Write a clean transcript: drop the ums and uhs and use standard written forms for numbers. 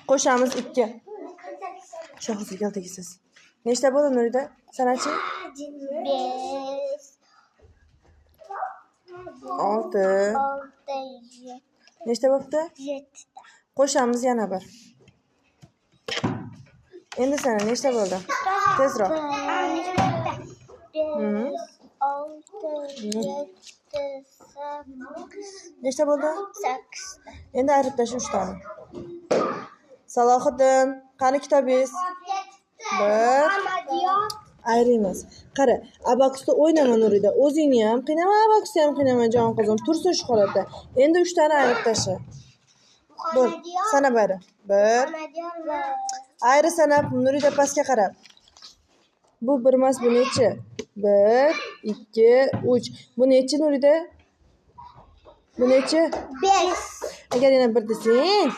Qo'shamiz 2. Shohizga keltigisiz. Nechta bo'ldi Nurida? Sanachi? 5 6 Nechta bo'pti? 7. Qo'shamiz yana 1. Endi sana nechta bo'ldi? Tezroq. 5 6 7 Nechta bo'ldi? 8. Endi ayirib tasha 3 tani. Salohiddin, qani kitobingiz? 1. Ayrimiz. Qara, abakusda o'ynama Nurida. O'zingni ham qiynama, abakusni ham qiynama jon qizim. Tursin shu holatda. Endi 3 tani ayirib tasha. Bo'l. Sana bari. 1. Ayri sanab Nurida pastga qarab. Bu 1 emas, bu nechi? 1 2 3. Bu nechi Nurida? Bu nechi? 5. Agar yana 1 desang,